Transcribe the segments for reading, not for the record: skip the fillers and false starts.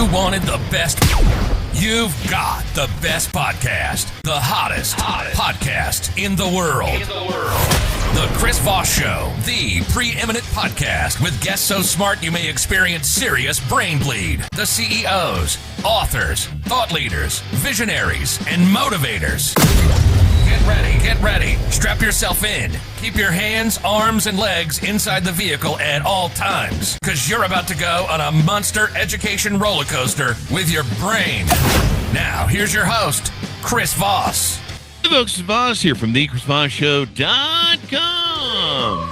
You wanted the best. You've got the best podcast. The hottest podcast in the world. The Chris Voss Show, the preeminent podcast with guests so smart you may experience serious brain bleed. The CEOs, authors, thought leaders, visionaries, and motivators. Get ready. Strap yourself in. Keep your hands, arms, and legs inside the vehicle at all times, because you're about to go on a monster education roller coaster with your brain. Now, here's your host, Chris Voss. Hey folks, it's Voss here from the ChrisVossShow.com.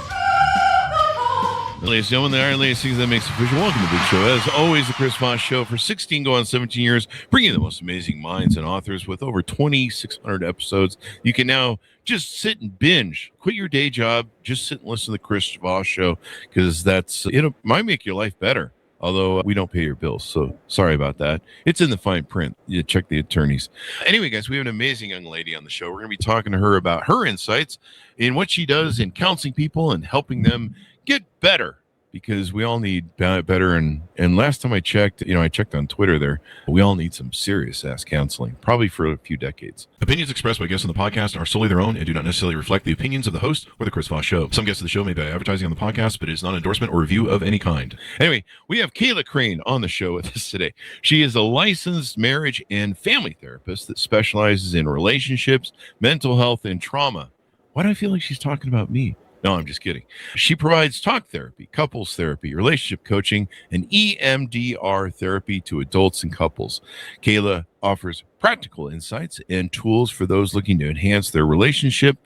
Ladies and gentlemen, the Iron Lady sings that makes it official. Welcome to the big show. As always, the Chris Voss Show for 16 going on 17 years, bringing you the most amazing minds and authors with over 2,600 episodes. You can now just sit and binge. Quit your day job. Just sit and listen to the Chris Voss Show, because it might make your life better. Although we don't pay your bills, so sorry about that. It's in the fine print. You check the attorneys. Anyway, guys, we have an amazing young lady on the show. We're going to be talking to her about her insights in what she does in counseling people and helping them get better, because we all need better. And last time I checked, I checked on Twitter there, we all need some serious ass counseling, probably for a few decades. Opinions expressed by guests on the podcast are solely their own and do not necessarily reflect the opinions of the host or the Chris Voss Show. Some guests of the show may be advertising on the podcast, but it is not endorsement or review of any kind. Anyway, we have Kayla Crane on the show with us today. She is a licensed marriage and family therapist that specializes in relationships, mental health, and trauma. Why do I feel like she's talking about me? No, I'm just kidding. She provides talk therapy, couples therapy, relationship coaching, and EMDR therapy to adults and couples. Kayla offers practical insights and tools for those looking to enhance their relationship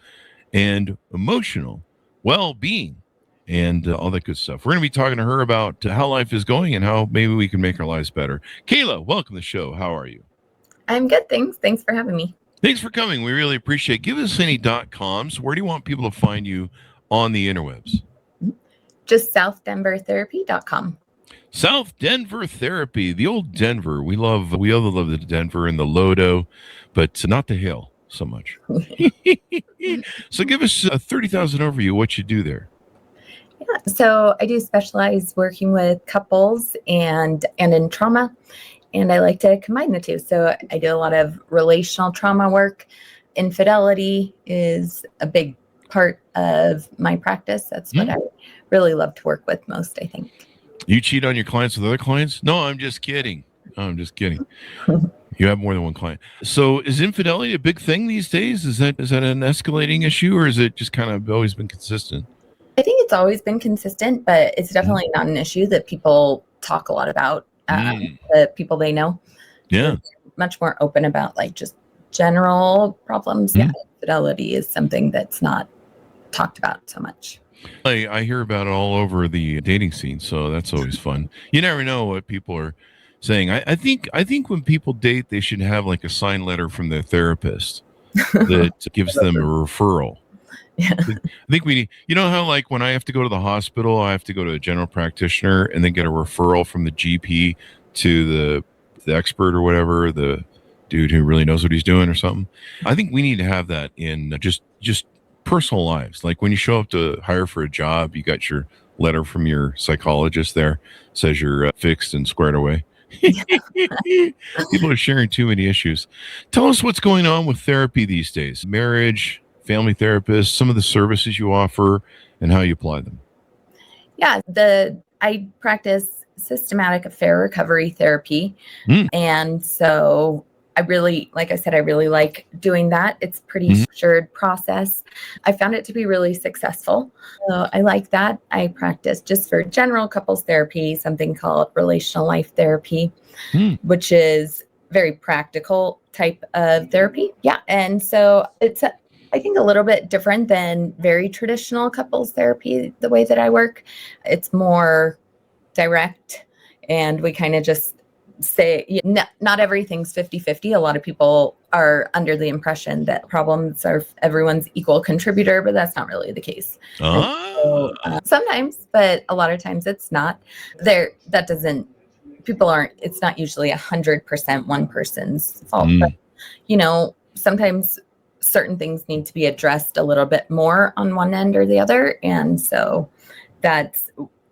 and emotional well-being and all that good stuff. We're going to be talking to her about how life is going and how maybe we can make our lives better. Kayla, welcome to the show. How are you? I'm good, thanks. Thanks for having me. Thanks for coming. We really appreciate it. Give us any .coms. Where do you want people to find you on the interwebs? Just southdenvertherapy.com. South Denver Therapy, the old Denver. We all love the Denver and the Lodo, but not the hill so much. So give us a 30,000 overview of what you do there. Yeah, so I do specialize working with couples and in trauma, and I like to combine the two. So I do a lot of relational trauma work. Infidelity is a big part of my practice. That's what I really love to work with most, I think. You cheat on your clients with other clients? No, I'm just kidding. You have more than one client. So is infidelity a big thing these days? Is that an escalating issue, or is it just kind of always been consistent? I think it's always been consistent, but it's definitely not an issue that people talk a lot about, the people they know. Yeah. They're much more open about like just general problems. Yeah, infidelity is something that's not talked about so much. I hear about it all over the dating scene, so that's always fun. You never know what people are saying. I think when people date, they should have like a signed letter from their therapist that gives them a referral. Yeah. I think we need, how like when I have to go to the hospital, I have to go to a general practitioner and then get a referral from the GP to the expert or whatever, the dude who really knows what he's doing or something. I think we need to have that in just personal lives. Like when you show up to hire for a job, you got your letter from your psychologist there, says you're fixed and squared away. People are sharing too many issues. Tell us what's going on with therapy these days. Marriage, family therapists, some of the services you offer and how you apply them. Yeah, I practice systematic affair recovery therapy. And so I really like doing that. It's a pretty structured process. I found it to be really successful. So I like that. I practice just for general couples therapy, something called relational life therapy, which is very practical type of therapy. Yeah. And so it's, I think, a little bit different than very traditional couples therapy, the way that I work. It's more direct, and we kind of just say not everything's 50-50. A lot of people are under the impression that problems are everyone's equal contributor, but that's not really the case. So, sometimes, but a lot of times it's not. It's not usually 100% one person's fault. But, sometimes certain things need to be addressed a little bit more on one end or the other. And so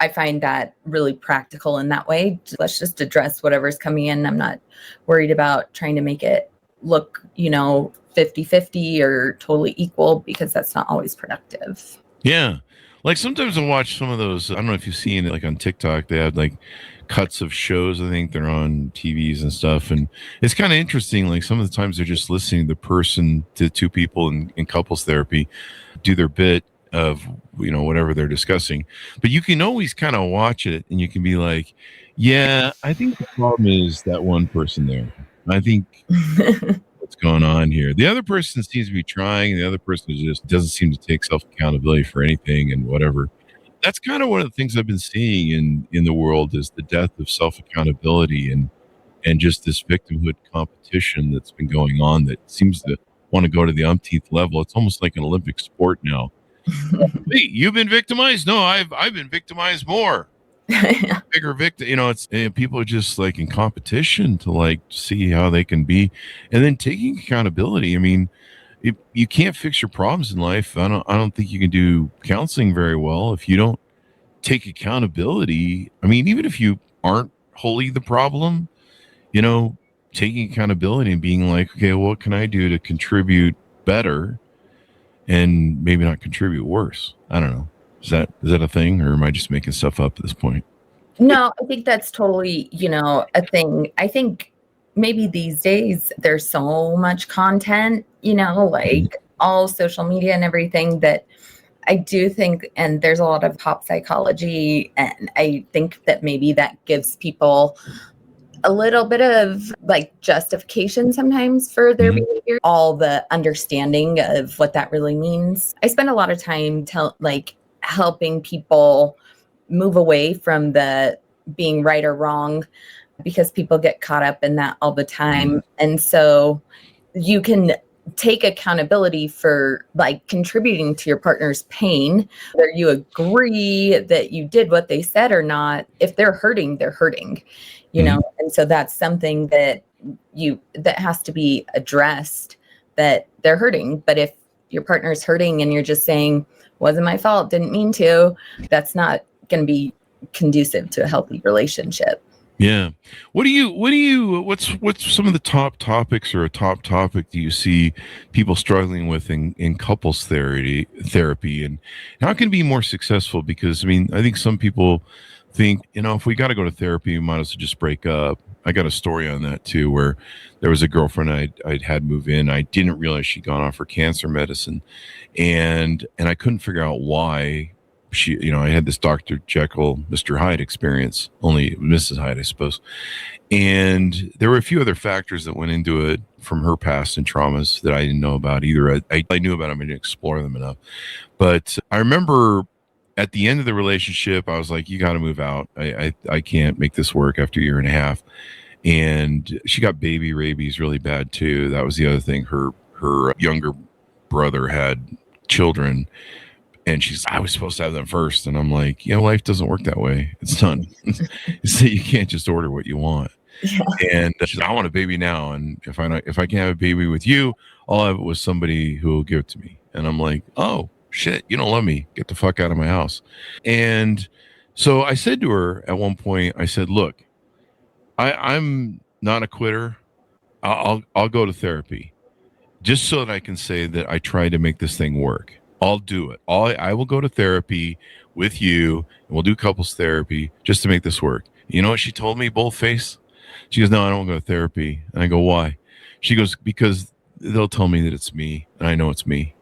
I find that really practical in that way. Let's just address whatever's coming in. I'm not worried about trying to make it look, 50-50 or totally equal, because that's not always productive. Yeah. Like sometimes I watch some of those, I don't know if you've seen it, like on TikTok, they have like cuts of shows. I think they're on TVs and stuff. And it's kind of interesting. Like some of the times they're just listening to the person, to two people in couples therapy, do their bit of, whatever they're discussing. But you can always kind of watch it and you can be like, yeah, I think the problem is that one person there. I think what's going on here. The other person seems to be trying. The other person just doesn't seem to take self-accountability for anything and whatever. That's kind of one of the things I've been seeing in the world, is the death of self-accountability and just this victimhood competition that's been going on that seems to want to go to the umpteenth level. It's almost like an Olympic sport now. Hey, you've been victimized? No, I've been victimized more. Bigger victim, it's people are just like in competition to like see how they can be, and then taking accountability. I mean, you can't fix your problems in life. I don't think you can do counseling very well if you don't take accountability. I mean, even if you aren't wholly the problem, taking accountability and being like, okay, what can I do to contribute better and maybe not contribute worse? I don't know. Is that a thing, or am I just making stuff up at this point? No, I think that's totally, a thing. I think maybe these days there's so much content, like all social media and everything, that I do think, and there's a lot of pop psychology, and I think that maybe that gives people a little bit of like justification sometimes for their behavior, all the understanding of what that really means. I spend a lot of time helping people move away from the being right or wrong, because people get caught up in that all the time. And so you can take accountability for like contributing to your partner's pain, whether you agree that you did what they said or not. If they're hurting, they're hurting, and so that's something that has to be addressed, that they're hurting. But if your partner's hurting and you're just saying, wasn't my fault, didn't mean to, that's not going to be conducive to a healthy relationship. Yeah. What's some of the top topics, or a top topic do you see people struggling with in couples therapy, and how can it be more successful? Because I mean, I think some people think, if we got to go to therapy, we might as well just break up. I got a story on that too, where there was a girlfriend I'd had move in. I didn't realize she'd gone off her cancer medicine, and I couldn't figure out why she, I had this Dr. Jekyll, Mr. Hyde experience, only Mrs. Hyde, I suppose. And there were a few other factors that went into it from her past and traumas that I didn't know about either. I knew about them, I didn't explore them enough. But I remember at the end of the relationship, I was like, you got to move out. I can't make this work after a year and a half. And she got baby rabies really bad too. That was the other thing. Her younger brother had children, and I was supposed to have them first. And I'm like, life doesn't work that way. It's done. So you can't just order what you want. Yeah. And she's like, I want a baby now. And if I can't have a baby with you, I'll have it with somebody who will give it to me. And I'm like, oh shit, you don't love me. Get the fuck out of my house. And so I said to her at one point, I said, look, I'm not a quitter. I'll go to therapy just so that I can say that I tried to make this thing work. I'll do it. I will go to therapy with you, and we'll do couples therapy just to make this work. You know what she told me, bold-faced? She goes, no, I don't go to therapy. And I go, why? She goes, because they'll tell me that it's me, and I know it's me.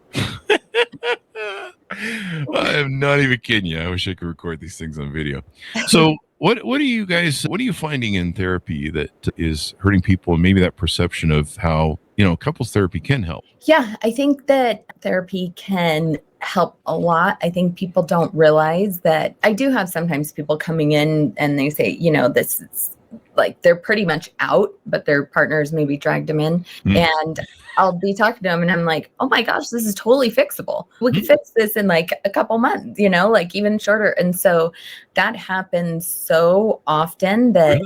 I'm not even kidding you. I wish I could record these things on video. So what are you finding in therapy that is hurting people, and maybe that perception of how, couples therapy can help? Yeah, I think that therapy can help a lot. I think people don't realize that. I do have sometimes people coming in and they say, this is like they're pretty much out, but their partners maybe dragged them in. And I'll be talking to them and I'm like, oh my gosh, this is totally fixable. We can fix this in like a couple months, like even shorter. And so that happens so often that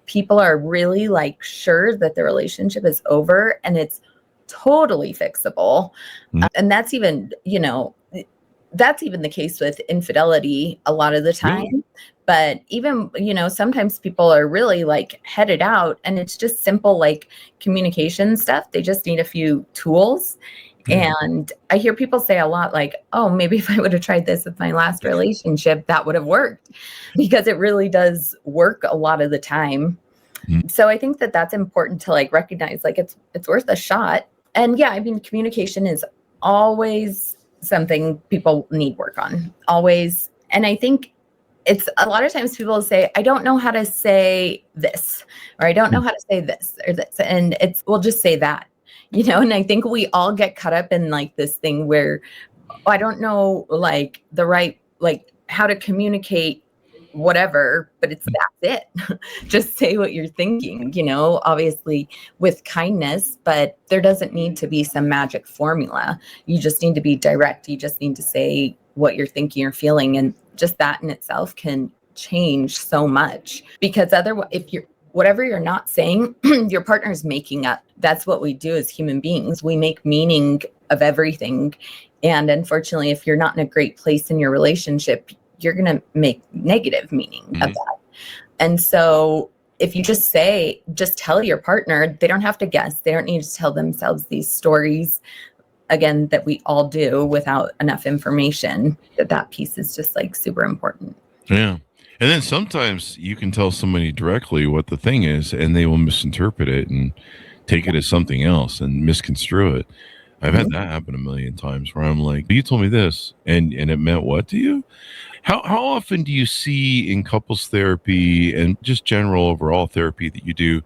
people are really like sure that the relationship is over and it's totally fixable. And that's even, that's even the case with infidelity a lot of the time. Really? But even, sometimes people are really like headed out, and it's just simple like communication stuff. They just need a few tools. And I hear people say a lot like, oh, maybe if I would have tried this with my last relationship, that would have worked, because it really does work a lot of the time. So I think that that's important to like recognize, like it's worth a shot. And yeah, I mean, communication is always something people need work on, always. And I think it's a lot of times people say, I don't know how to say this, or I don't know how to say this or this. And we'll just say that, and I think we all get caught up in like this thing where I don't know, like the right, like how to communicate whatever, but that's it. Just say what you're thinking, obviously with kindness, but there doesn't need to be some magic formula. You just need to be direct. You just need to say what you're thinking or feeling. And just that in itself can change so much, because otherwise, whatever you're not saying, your partner's making up. That's what we do as human beings. We make meaning of everything. And unfortunately, if you're not in a great place in your relationship, you're going to make negative meaning of that. And so if you just tell your partner, they don't have to guess. They don't need to tell themselves these stories, again, that we all do without enough information. That piece is just like super important. Yeah. And then sometimes you can tell somebody directly what the thing is, and they will misinterpret it and take it as something else and misconstrue it. I've had that happen a million times where I'm like, you told me this, and it meant what to you? How often do you see in couples therapy and just general overall therapy that you do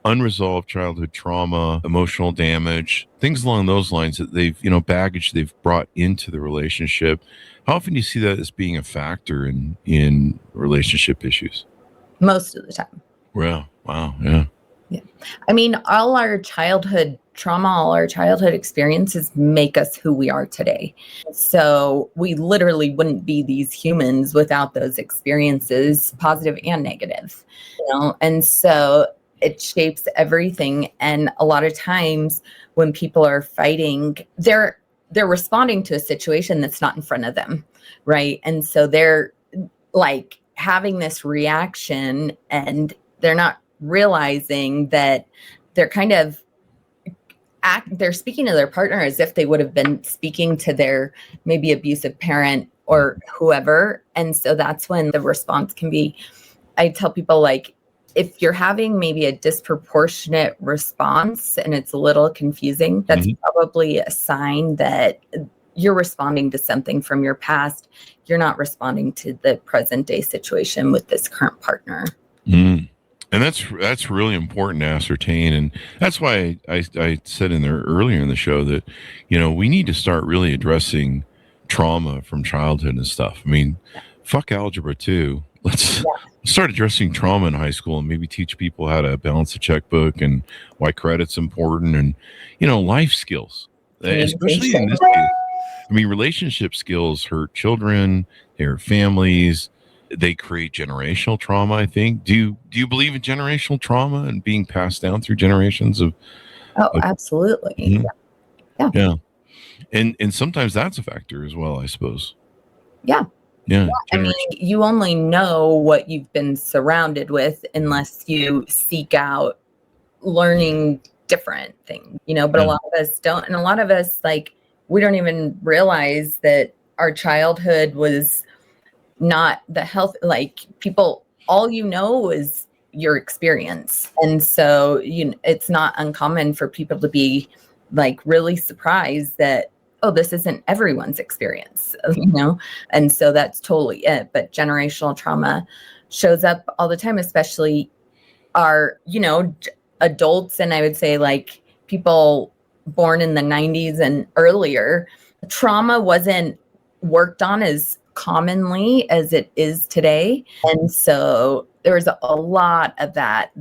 unresolved childhood trauma, emotional damage, things along those lines that they've, baggage they've brought into the relationship? How often do you see that as being a factor in relationship issues? Most of the time. Wow. Wow. Yeah. Yeah. I mean, all our childhood trauma, all our childhood experiences make us who we are today. So we literally wouldn't be these humans without those experiences, positive and negative, and so it shapes everything. And a lot of times when people are fighting, they're responding to a situation that's not in front of them. Right. And so they're like having this reaction, and they're not realizing that they're kind of they're speaking to their partner as if they would have been speaking to their maybe abusive parent or whoever. And so that's when the response can be, I tell people, like, if you're having maybe a disproportionate response and it's a little confusing, that's probably a sign that you're responding to something from your past. You're not responding to the present day situation with this current partner. And that's really important to ascertain. And that's why I said in there earlier in the show that, we need to start really addressing trauma from childhood and stuff. I mean, fuck Algebra 2. Let's start addressing trauma in high school and maybe teach people how to balance a checkbook and why credit's important and, life skills, especially in this case. I mean, relationship skills hurt children, they hurt families. They create generational trauma, I think. Do you believe in generational trauma and being passed down through generations of? Absolutely. Yeah. And sometimes that's a factor as well, I suppose. Yeah. I mean, you only know what you've been surrounded with unless you seek out learning different things, but a lot of us don't. And a lot of us, like, we don't even realize that our childhood was not the health, like, people, all is your experience. And so it's not uncommon for people to be like really surprised that, oh, this isn't everyone's experience, and so that's totally it. But generational trauma shows up all the time, especially our adults, and I would say like people born in the 90s and earlier. Trauma wasn't worked on as commonly as it is today. And so there was a lot of that,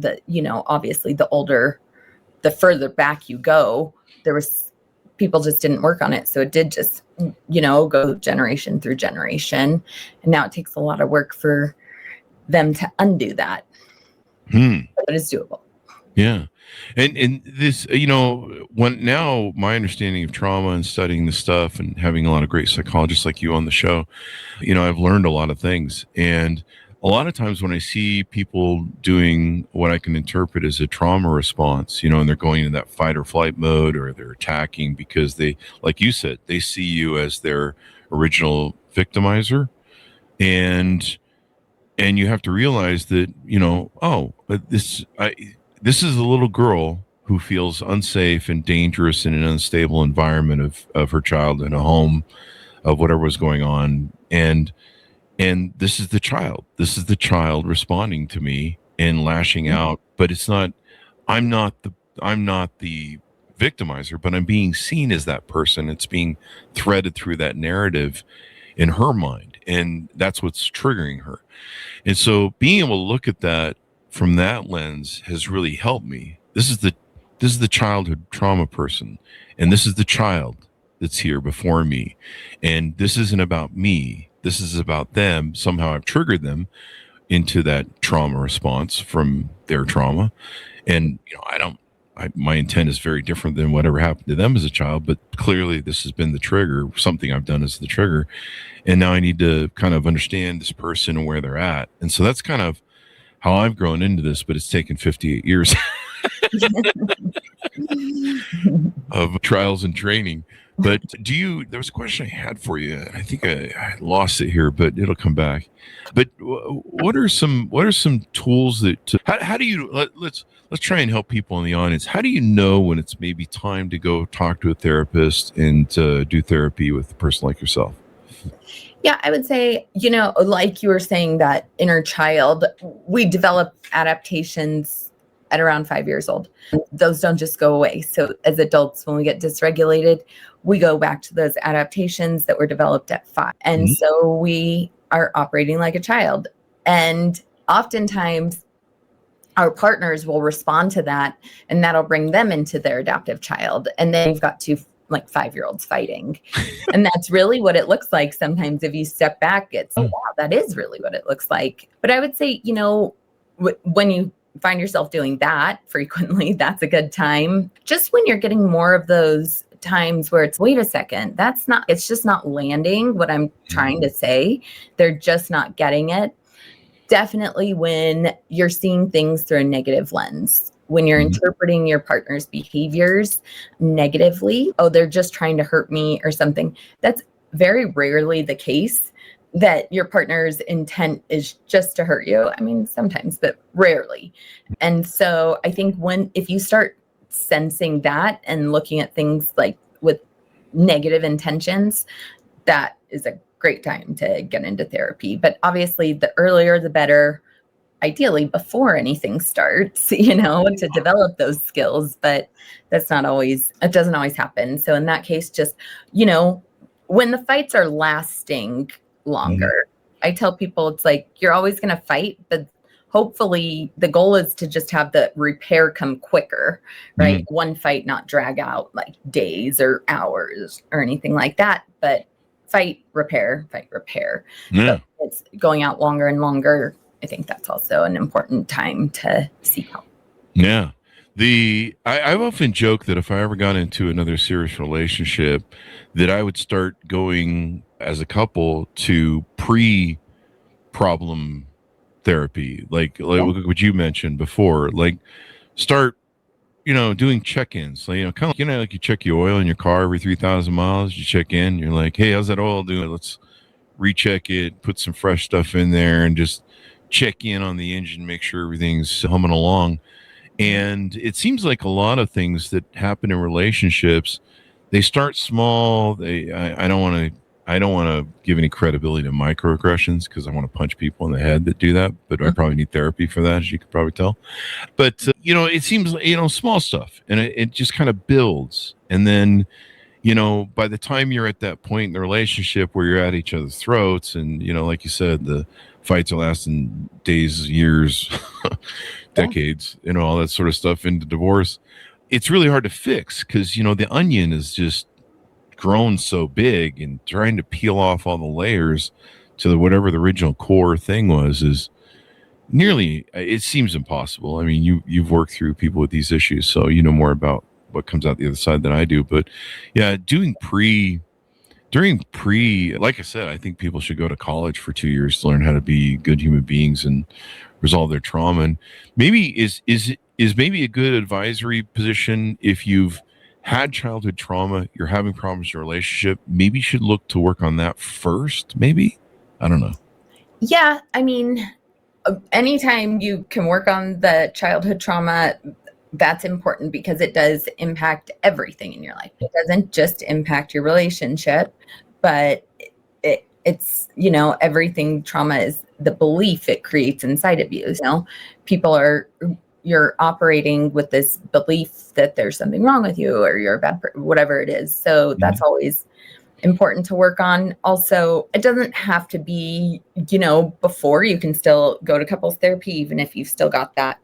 obviously the further back you go, people just didn't work on it. So it did just, go generation through generation. And now it takes a lot of work for them to undo that. But it's doable. Yeah. And this, when now my understanding of trauma and studying this stuff and having a lot of great psychologists like you on the show, I've learned a lot of things. And a lot of times when I see people doing what I can interpret as a trauma response, and they're going in that fight or flight mode, or they're attacking because they, like you said, they see you as their original victimizer. And you have to realize that, this is a little girl who feels unsafe and dangerous in an unstable environment of her child in a home of whatever was going on. And this is the child. This is the child responding to me and lashing out. But I'm not the victimizer, but I'm being seen as that person. It's being threaded through that narrative in her mind. And that's what's triggering her. And so being able to look at that from that lens has really helped me. This is the childhood trauma person, and this is the child that's here before me. And this isn't about me. This is about them. Somehow I've triggered them into that trauma response from their trauma. And, my intent is very different than whatever happened to them as a child, but clearly this has been the trigger. Something I've done is the trigger. And now I need to kind of understand this person and where they're at. And so that's kind of how I've grown into this, but it's taken 58 years of trials and training. But there was a question I had for you. I think I lost it here, but it'll come back. But what are some tools that, how do you, let's try and help people in the audience. How do you know when it's maybe time to go talk to a therapist and do therapy with a person like yourself? Yeah, I would say, like you were saying, that inner child, we develop adaptations at around 5 years old. Those don't just go away. So as adults, when we get dysregulated, we go back to those adaptations that were developed at 5. And so we are operating like a child. And oftentimes our partners will respond to that, and that'll bring them into their adaptive child. And then you've got two 5-year-olds fighting. And that's really what it looks like. Sometimes if you step back, it's, oh, wow, that is really what it looks like. But I would say, when you find yourself doing that frequently, that's a good time. Just when you're getting more of those times where it's, wait a second, it's just not landing what I'm trying to say. They're just not getting it. Definitely when you're seeing things through a negative lens. When you're interpreting your partner's behaviors negatively, oh, they're just trying to hurt me or something. That's very rarely the case, that your partner's intent is just to hurt you. I mean, sometimes, but rarely. And so I think if you start sensing that and looking at things like with negative intentions, that is a great time to get into therapy. But obviously the earlier, the better. Ideally before anything starts, to develop those skills, but it doesn't always happen. So in that case, just, when the fights are lasting longer, I tell people it's like, you're always going to fight, but hopefully the goal is to just have the repair come quicker, right? One fight, not drag out like days or hours or anything like that, but fight, repair. Yeah. So it's going out longer and longer. I think that's also an important time to seek help. Yeah. I've often joked that if I ever got into another serious relationship, that I would start going as a couple to pre-problem therapy, like what you mentioned before, like start, doing check-ins, kind of, like you check your oil in your car every 3,000 miles, you check in, you're like, hey, how's that oil doing? Let's recheck it, put some fresh stuff in there, and just check in on the engine, make sure everything's humming along. And it seems like a lot of things that happen in relationships, they start small. I don't want to give any credibility to microaggressions, because I want to punch people in the head that do that, but I probably need therapy for that, as you could probably tell. But it seems, small stuff, and it just kind of builds. And then, by the time you're at that point in the relationship where you're at each other's throats, and, like you said, the fights are lasting days, years, decades, all that sort of stuff into divorce, it's really hard to fix, because, the onion is just grown so big, and trying to peel off all the layers to whatever the original core thing was nearly, it seems impossible. I mean, you've worked through people with these issues, so you know more about what comes out the other side than I do. But yeah, during pre, like I said, I think people should go to college for 2 years to learn how to be good human beings and resolve their trauma. And maybe is maybe a good advisory position if you've had childhood trauma, you're having problems in your relationship, maybe you should look to work on that first. Maybe, I don't know. Yeah, I mean, anytime you can work on the childhood trauma, that's important because it does impact everything in your life. It doesn't just impact your relationship, but it's, you know, everything. Trauma is the belief it creates inside of you. You know, you're operating with this belief that there's something wrong with you or you're a bad person, whatever it is. So that's always important to work on. Also, it doesn't have to be, you know, before. You can still go to couples therapy, even if you've still got that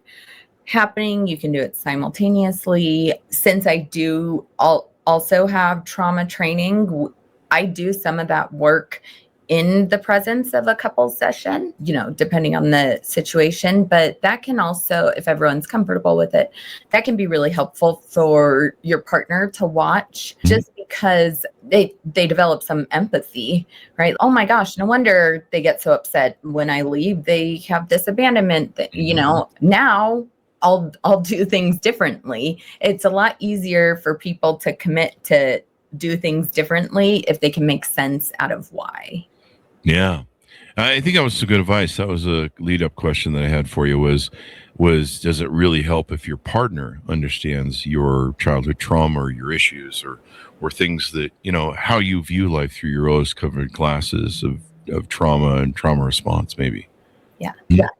happening. You can do it simultaneously. Since I do also have trauma training, I do some of that work in the presence of a couples session, you know, depending on the situation. But that can also, if everyone's comfortable with it, that can be really helpful for your partner to watch, just because they develop some empathy, right? Oh my gosh, no wonder they get so upset when I leave. They have this abandonment that, you know, now I'll do things differently. It's a lot easier for people to commit to do things differently if they can make sense out of why. Yeah. I think that was some good advice. That was a lead up question that I had for you was does it really help if your partner understands your childhood trauma or your issues or things that, you know, how you view life through your rose covered glasses of trauma and trauma response, maybe. Yeah. Yeah,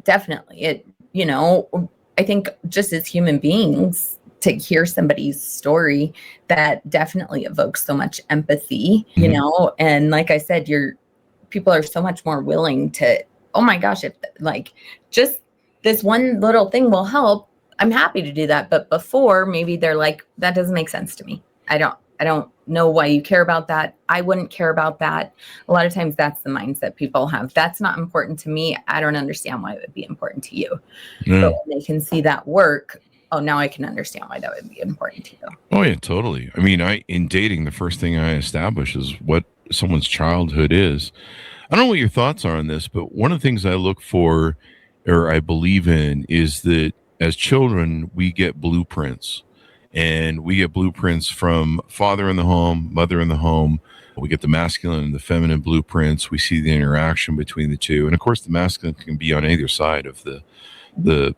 definitely. It, you know, I think just as human beings, to hear somebody's story, that definitely evokes so much empathy, you know, and like I said, people are so much more willing to, oh my gosh, if like just this one little thing will help, I'm happy to do that. But before, maybe they're like, that doesn't make sense to me. I don't know why you care about that. I wouldn't care about that. A lot of times that's the mindset people have. That's not important to me. I don't understand why it would be important to you. Yeah. But when they can see that work, oh, now I can understand why that would be important to you. Oh yeah, totally. I mean, in dating, the first thing I establish is what someone's childhood is. I don't know what your thoughts are on this, but one of the things I look for or I believe in is that as children, we get blueprints, and we get blueprints from father in the home, mother in the home. We get the masculine and the feminine blueprints. We see the interaction between the two. And of course, the masculine can be on either side of the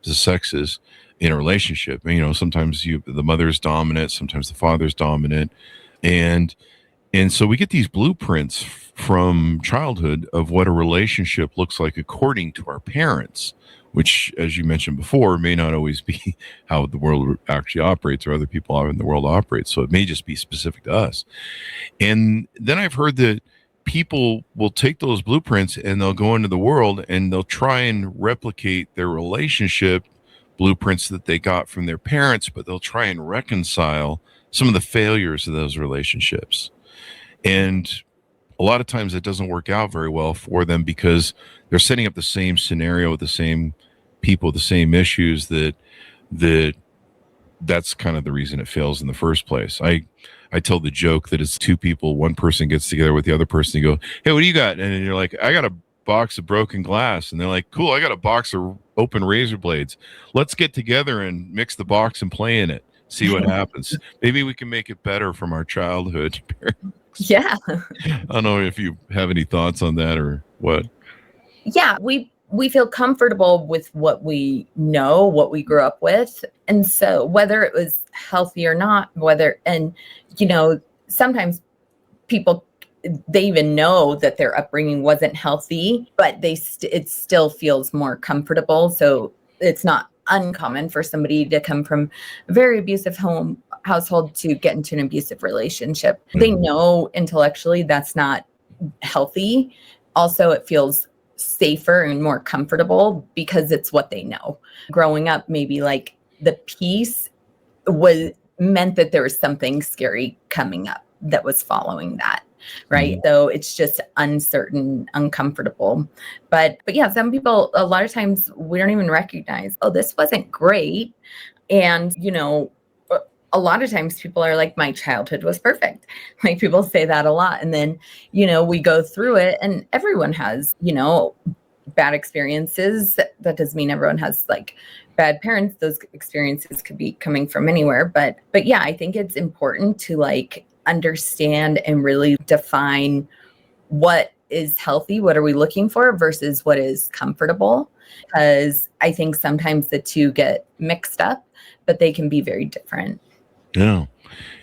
sexes in a relationship. You know, sometimes the mother's dominant, sometimes the father's dominant. And so we get these blueprints from childhood of what a relationship looks like according to our parents, which, as you mentioned before, may not always be how the world actually operates or other people in the world operate. So it may just be specific to us. And then I've heard that people will take those blueprints and they'll go into the world and they'll try and replicate their relationship blueprints that they got from their parents, but they'll try and reconcile some of the failures of those relationships. And a lot of times it doesn't work out very well for them because they're setting up the same scenario with the same people, the same issues that's kind of the reason it fails in the first place. I tell the joke that it's two people, one person gets together with the other person, you go, hey, what do you got? And you're like, I got a box of broken glass. And they're like, cool, I got a box of open razor blades. Let's get together and mix the box and play in it. See what happens. Maybe we can make it better from our childhood. Yeah. I don't know if you have any thoughts on that or what. Yeah, we feel comfortable with what we know, what we grew up with. And so whether it was healthy or not, and you know, sometimes people, they even know that their upbringing wasn't healthy, but it still feels more comfortable. So it's not uncommon for somebody to come from a very abusive household to get into an abusive relationship. They know intellectually that's not healthy. Also, it feels safer and more comfortable because it's what they know. Growing up, maybe like the peace meant that there was something scary coming up that was following that. right? So it's just uncertain, uncomfortable. But yeah, some people, a lot of times we don't even recognize, oh, this wasn't great. And, a lot of times people are like, my childhood was perfect. Like people say that a lot. And then, we go through it and everyone has, bad experiences. That doesn't mean everyone has like bad parents. Those experiences could be coming from anywhere. But yeah, I think it's important to like understand and really define what is healthy, what are we looking for versus what is comfortable. Because I think sometimes the two get mixed up, but they can be very different. Yeah.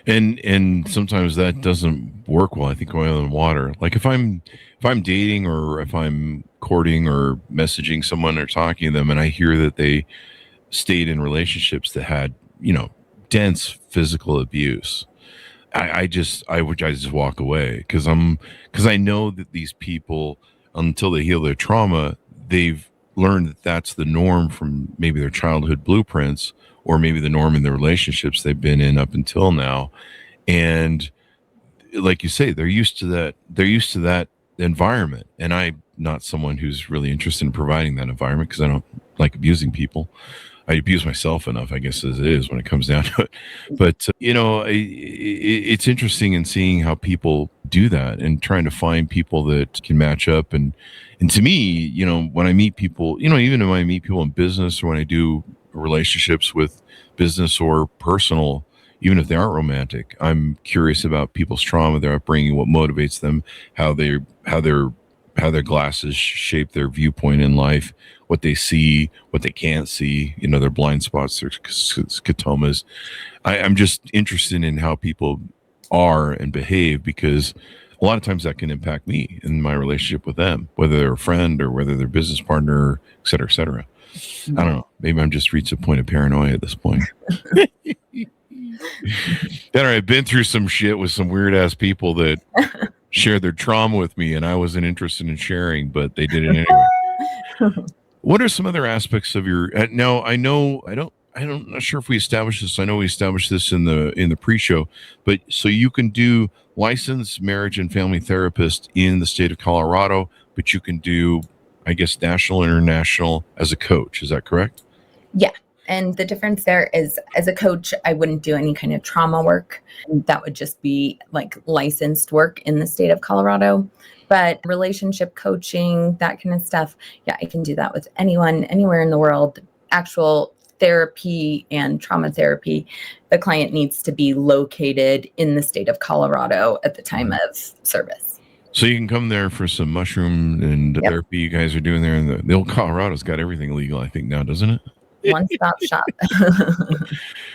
And sometimes that doesn't work well. I think oil and water. Like if I'm dating or if I'm courting or messaging someone or talking to them and I hear that they stayed in relationships that had, dense physical abuse, I just walk away because I know that these people, until they heal their trauma, they've learned that that's the norm from maybe their childhood blueprints or maybe the norm in the relationships they've been in up until now. And like you say, they're used to that environment. And I'm not someone who's really interested in providing that environment because I don't like abusing people. I abuse myself enough, I guess, as it is when it comes down to it. But, it's interesting in seeing how people do that and trying to find people that can match up. And to me, when I meet people, even when I meet people in business or when I do relationships with business or personal, even if they aren't romantic, I'm curious about people's trauma, their upbringing, what motivates them, how their glasses shape their viewpoint in life, what they see, what they can't see, their blind spots, their scotomas. I'm just interested in how people are and behave because a lot of times that can impact me in my relationship with them, whether they're a friend or whether they're a business partner, et cetera, et cetera. I don't know. Maybe I'm just reached a point of paranoia at this point. I've been through some shit with some weird ass people that shared their trauma with me and I wasn't interested in sharing, but they did it anyway. What are some other aspects of your, now I'm not sure if we established this. I know we established this in the pre-show, but so you can do licensed marriage and family therapist in the state of Colorado, but you can do, I guess, national, international as a coach. Is that correct? Yeah. And the difference there is, as a coach, I wouldn't do any kind of trauma work. That would just be like licensed work in the state of Colorado. But relationship coaching, that kind of stuff, yeah, I can do that with anyone, anywhere in the world. Actual therapy and trauma therapy, the client needs to be located in the state of Colorado at the time of service. So you can come there for some mushroom and therapy you guys are doing there. And the old Colorado's got everything legal, I think, now, doesn't it? One-stop shop.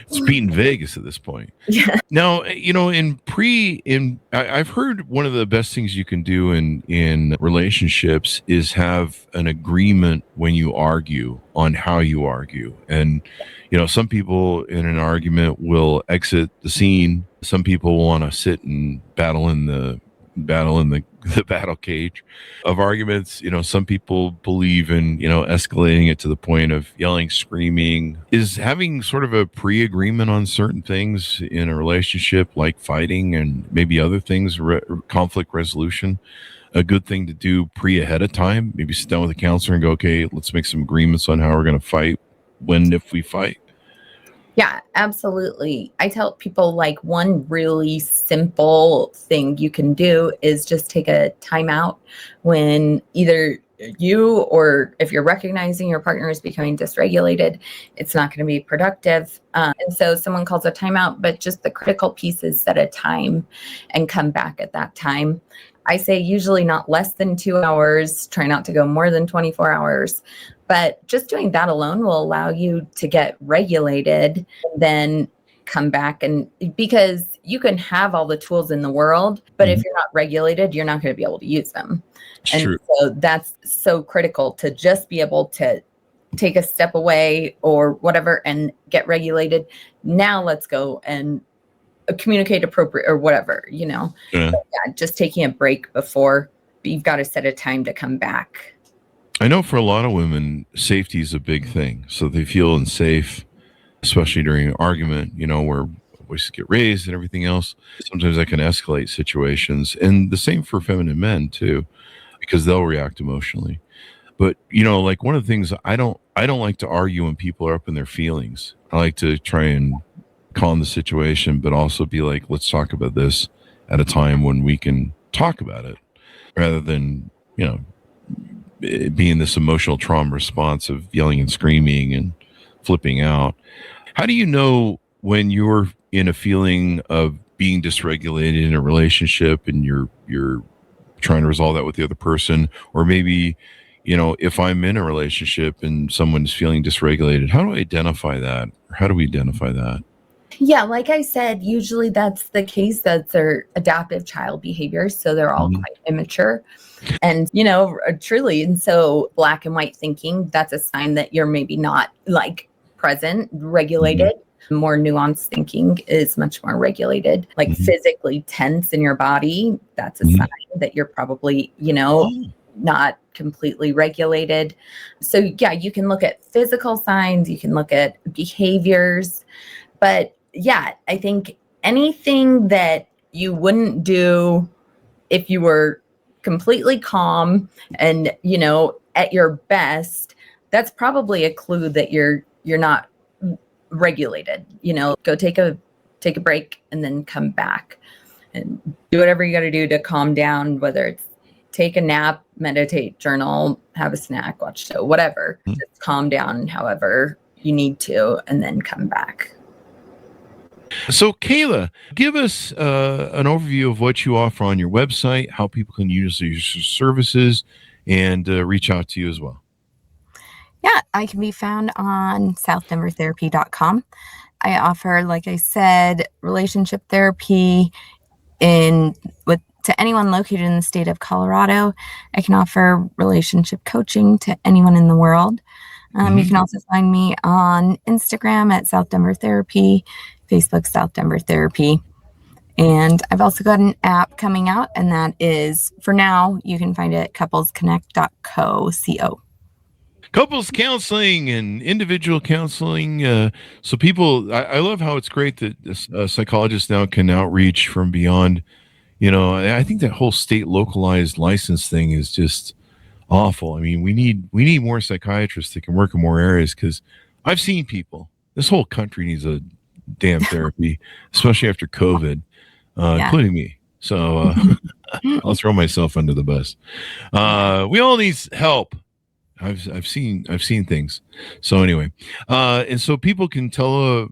It's beating Vegas at this point. Yeah. Now, I've heard one of the best things you can do in relationships is have an agreement when you argue on how you argue. And, some people in an argument will exit the scene. Some people want to sit and battle in the battle cage of arguments. Some people believe in, escalating it to the point of yelling, screaming. Is having sort of a pre-agreement on certain things in a relationship, like fighting and maybe other things, conflict resolution, a good thing to do ahead of time? Maybe sit down with a counselor and go, okay, let's make some agreements on how we're going to fight if we fight. Yeah, absolutely. I tell people like one really simple thing you can do is just take a timeout when either you or if you're recognizing your partner is becoming dysregulated, it's not going to be productive. And so someone calls a timeout, but just the critical pieces set a time and come back at that time. I say usually not less than 2 hours, try not to go more than 24 hours. But just doing that alone will allow you to get regulated, then come back. And because you can have all the tools in the world, but if you're not regulated, you're not going to be able to use them. And True. So that's so critical to just be able to take a step away or whatever and get regulated. Now let's go and communicate appropriate or whatever, Yeah, just taking a break before you've got to set a time to come back. I know for a lot of women, safety is a big thing. So they feel unsafe, especially during an argument, where voices get raised and everything else. Sometimes that can escalate situations, and the same for feminine men too, because they'll react emotionally. But like one of the things I don't like to argue when people are up in their feelings. I like to try and calm the situation, but also be like, let's talk about this at a time when we can talk about it, rather than it being this emotional trauma response of yelling and screaming and flipping out. How do you know when you're in a feeling of being dysregulated in a relationship and you're trying to resolve that with the other person, or maybe if I'm in a relationship and someone's feeling dysregulated, how do I identify that? Or how do we identify that? Yeah, like I said, usually that's the case. That's their adaptive child behaviors. So they're all quite immature and, truly. And so black and white thinking, that's a sign that you're maybe not like present, regulated. More nuanced thinking is much more regulated, like physically tense in your body. That's a sign that you're probably, not completely regulated. So yeah, you can look at physical signs, you can look at behaviors, but yeah, I think anything that you wouldn't do if you were completely calm and, at your best, that's probably a clue that you're not regulated. Go take a break and then come back and do whatever you got to do to calm down, whether it's take a nap, meditate, journal, have a snack, watch show, whatever. Just calm down however you need to, and then come back. So Kayla, give us an overview of what you offer on your website, how people can use your services, and reach out to you as well. Yeah, I can be found on southdenvertherapy.com. I offer, like I said, relationship therapy to anyone located in the state of Colorado. I can offer relationship coaching to anyone in the world. You can also find me on Instagram at South Denver Therapy, Facebook South Denver Therapy. And I've also got an app coming out, and that is, for now, you can find it at couplesconnect.co. Couples counseling and individual counseling. So people, I love how it's great that psychologists now can outreach from beyond. I think that whole state localized license thing is just awful. I mean, we need more psychiatrists that can work in more areas, because I've seen people. This whole country needs a damn therapy, especially after COVID, including me. So I'll throw myself under the bus. We all need help. I've seen things. So anyway, and so people can what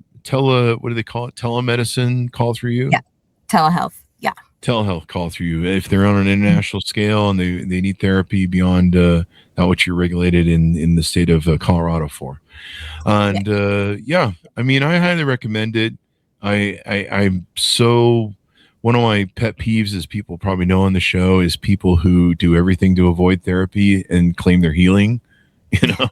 do they call it? Telemedicine call through you? Yeah. Telehealth. Yeah. Telehealth call through you if they're on an international scale and they need therapy beyond what you're regulated in the state of Colorado for. And I mean, I highly recommend it. I'm so, one of my pet peeves, as people probably know on the show, is people who do everything to avoid therapy and claim they're healing, Yeah.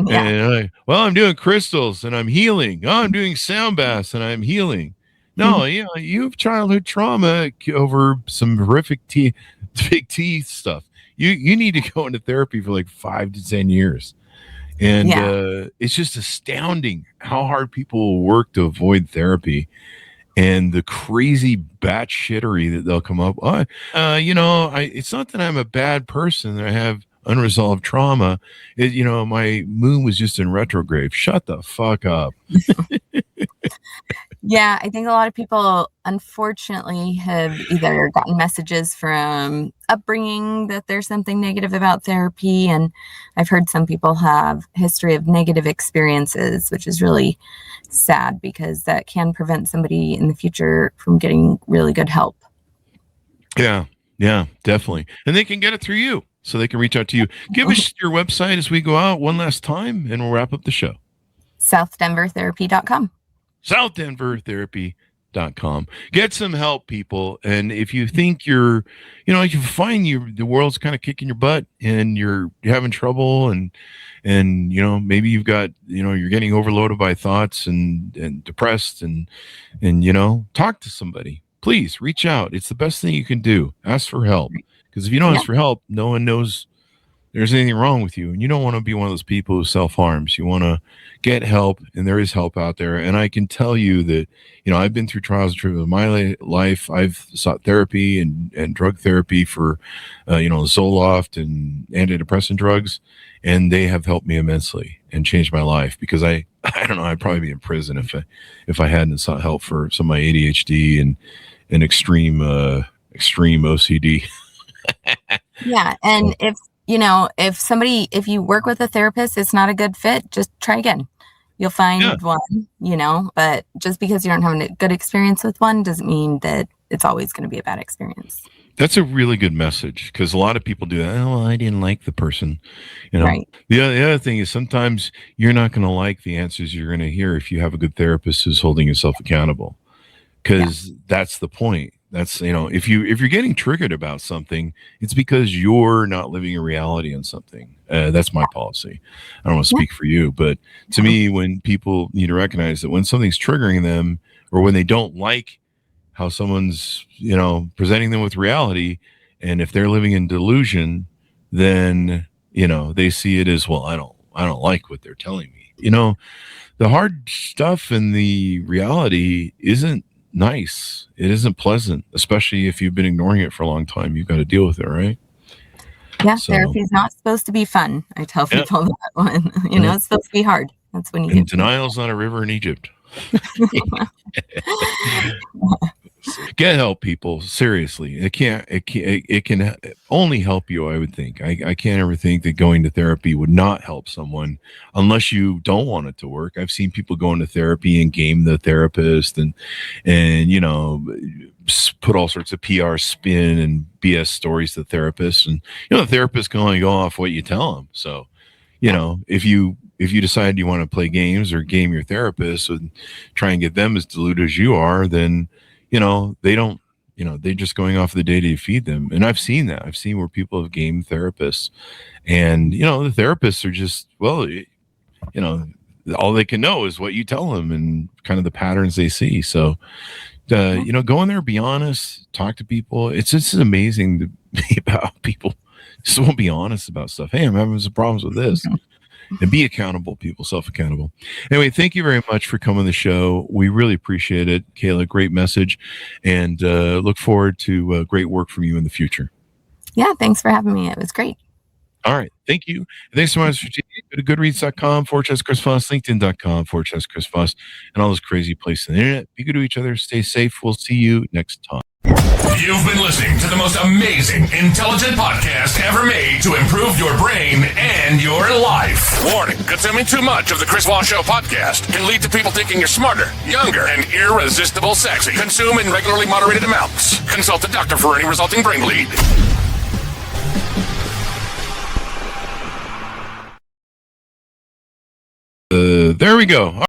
And I'm doing crystals and I'm healing. I'm doing sound baths and I'm healing. No, you have childhood trauma over some horrific big teeth stuff. You need to go into therapy for like 5 to 10 years. And it's just astounding how hard people will work to avoid therapy, and the crazy batshittery that they'll come up. It's not that I'm a bad person, that I have unresolved trauma. My moon was just in retrograde. Shut the fuck up. Yeah, I think a lot of people, unfortunately, have either gotten messages from upbringing that there's something negative about therapy. And I've heard some people have history of negative experiences, which is really sad, because that can prevent somebody in the future from getting really good help. Yeah, definitely. And they can get it through you, so they can reach out to you. Give us your website as we go out one last time, and we'll wrap up the show. SouthDenverTherapy.com. SouthDenverTherapy.com. Get some help, people. And if you think if you find the world's kind of kicking your butt and you're having trouble, and maybe you've got, you're getting overloaded by thoughts and depressed, and talk to somebody. Please reach out. It's the best thing you can do. Ask for help. Because if you don't ask for help, no one knows there's anything wrong with you. And you don't want to be one of those people who self-harms. You want to get help, and there is help out there. And I can tell you that, I've been through trials and tribulations of my life. I've sought therapy and drug therapy for, Zoloft and antidepressant drugs, and they have helped me immensely and changed my life, because I don't know, I'd probably be in prison if I hadn't sought help for some of my ADHD and extreme OCD. Yeah. And if you work with a therapist, it's not a good fit, just try again. You'll find one, but just because you don't have a good experience with one doesn't mean that it's always going to be a bad experience. That's a really good message, because a lot of people do that. Oh, well, I didn't like the person. Right. The other thing is, sometimes you're not going to like the answers you're going to hear if you have a good therapist who's holding yourself accountable, because that's the point. That's, if you're getting triggered about something, it's because you're not living a reality on something. That's my policy. I don't want to speak for you, but to me, when people need to recognize that when something's triggering them, or when they don't like how someone's, presenting them with reality, and if they're living in delusion, then, they see it as, well, I don't like what they're telling me. The hard stuff in the reality isn't nice. It isn't pleasant, especially if you've been ignoring it for a long time. You've got to deal with it, right? Yeah, therapy is not supposed to be fun. I tell people that one. It's supposed to be hard. That's when you get denial's not a river in Egypt. Get help, people. Seriously, it can only help you. I would think. I can't ever think that going to therapy would not help someone, unless you don't want it to work. I've seen people go into therapy and game the therapist, and put all sorts of PR spin and BS stories to the therapist, and the therapist can only go off what you tell them. So, if you decide you want to play games or game your therapist and try and get them as deluded as you are, then they don't, they're just going off the data you feed them. And I've seen that. I've seen where people have gamed therapists, and, the therapists are just, well, all they can know is what you tell them and kind of the patterns they see. So, go in there, be honest, talk to people. It's just amazing to be about people just won't be honest about stuff. Hey, I'm having some problems with this. And be accountable, people, self-accountable. Anyway, thank you very much for coming on the show. We really appreciate it. Kayla, great message, and look forward to great work from you in the future. Yeah, thanks for having me. It was great. All right. Thank you. And thanks so much for tuning in. Go to goodreads.com/Chris Voss, LinkedIn.com/Chris Voss, and all those crazy places on the internet. Be good to each other. Stay safe. We'll see you next time. You've been listening to the most amazing, intelligent podcast ever made to improve your brain and your life. Warning, consuming too much of the Chris Voss Show podcast can lead to people thinking you're smarter, younger, and irresistible sexy. Consume in regularly moderated amounts. Consult a doctor for any resulting brain bleed. There we go.